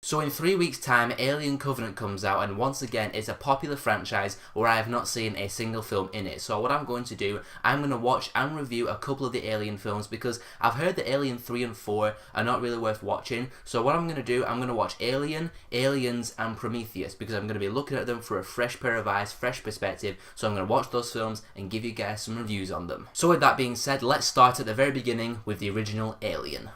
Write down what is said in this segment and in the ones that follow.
So in 3 weeks time, Alien Covenant comes out, and once again it's a popular franchise where I have not seen a single film in it. So what I'm going to do, I'm going to watch and review a couple of the Alien films because I've heard that Alien 3 and 4 are not really worth watching. So what I'm going to do, I'm going to watch Alien, Aliens and Prometheus because I'm going to be looking at them for a fresh pair of eyes, fresh perspective. So I'm going to watch those films and give you guys some reviews on them. So with that being said, let's start at the very beginning with the original Alien.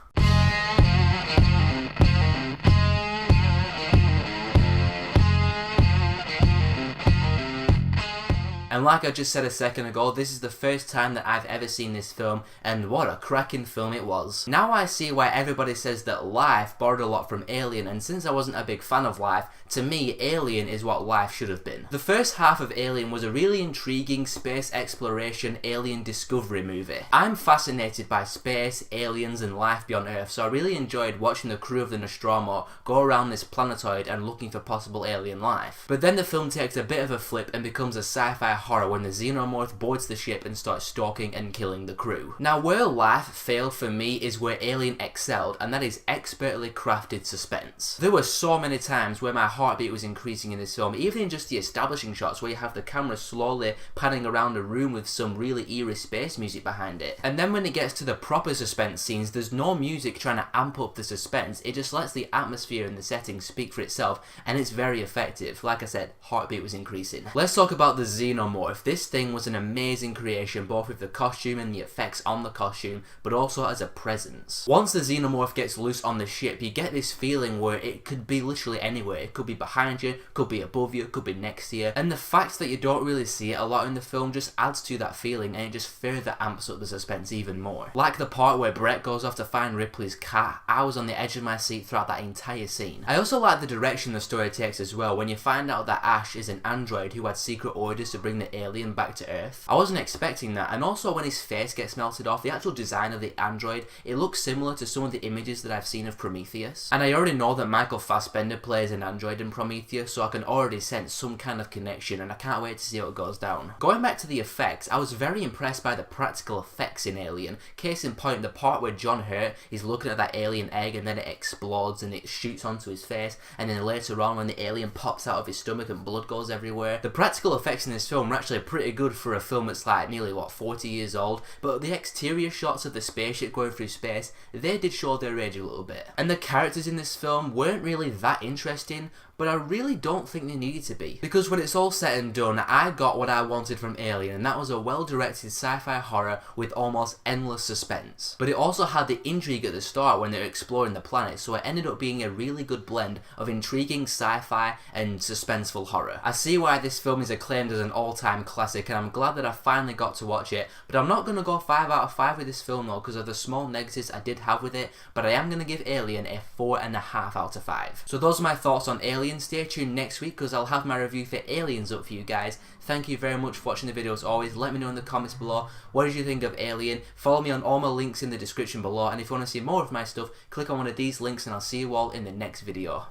And like I just said a second ago, this is the first time that I've ever seen this film, and what a cracking film it was. Now I see why everybody says that Life borrowed a lot from Alien, and since I wasn't a big fan of Life, to me, Alien is what Life should have been. The first half of Alien was a really intriguing space exploration, alien discovery movie. I'm fascinated by space, aliens and life beyond Earth, so I really enjoyed watching the crew of the Nostromo go around this planetoid and looking for possible alien life. But then the film takes a bit of a flip and becomes a sci-fi horror when the Xenomorph boards the ship and starts stalking and killing the crew. Now where Life failed for me is where Alien excelled, and that is expertly crafted suspense. There were so many times where my heartbeat was increasing in this film, even in just the establishing shots where you have the camera slowly panning around a room with some really eerie space music behind it. And then when it gets to the proper suspense scenes, there's no music trying to amp up the suspense, it just lets the atmosphere and the setting speak for itself, and it's very effective. Like I said, heartbeat was increasing. Let's talk about the Xenomorph. This thing was an amazing creation, both with the costume and the effects on the costume, but also as a presence. Once the Xenomorph gets loose on the ship, you get this feeling where it could be literally anywhere. It could be behind you, could be above you, could be next to you, and the fact that you don't really see it a lot in the film just adds to that feeling, and it just further amps up the suspense even more. Like the part where Brett goes off to find Ripley's cat, I was on the edge of my seat throughout that entire scene. I also like the direction the story takes as well, when you find out that Ash is an android who had secret orders to bring the alien back to Earth. I wasn't expecting that, and also when his face gets melted off, the actual design of the android, it looks similar to some of the images that I've seen of Prometheus. And I already know that Michael Fassbender plays an android in Prometheus, so I can already sense some kind of connection, and I can't wait to see how it goes down. Going back to the effects, I was very impressed by the practical effects in Alien. Case in point, the part where John Hurt is looking at that alien egg and then it explodes and it shoots onto his face, and then later on when the alien pops out of his stomach and blood goes everywhere. The practical effects in this film are actually pretty good for a film that's like nearly 40 years old, but the exterior shots of the spaceship going through space, they did show their age a little bit. And the characters in this film weren't really that interesting, but I really don't think they needed to be. Because when it's all said and done, I got what I wanted from Alien, and that was a well-directed sci-fi horror with almost endless suspense. But it also had the intrigue at the start when they're exploring the planet, so it ended up being a really good blend of intriguing sci-fi and suspenseful horror. I see why this film is acclaimed as an all-time classic, and I'm glad that I finally got to watch it, but I'm not going to go 5 out of 5 with this film though, because of the small negatives I did have with it, but I am going to give Alien a 4.5 out of 5. So those are my thoughts on Alien. Stay tuned next week because I'll have my review for Aliens up for you guys. Thank you very much for watching the video as always. Let me know in the comments below, what did you think of Alien? Follow me on all my links in the description below, and if you want to see more of my stuff, click on one of these links and I'll see you all in the next video.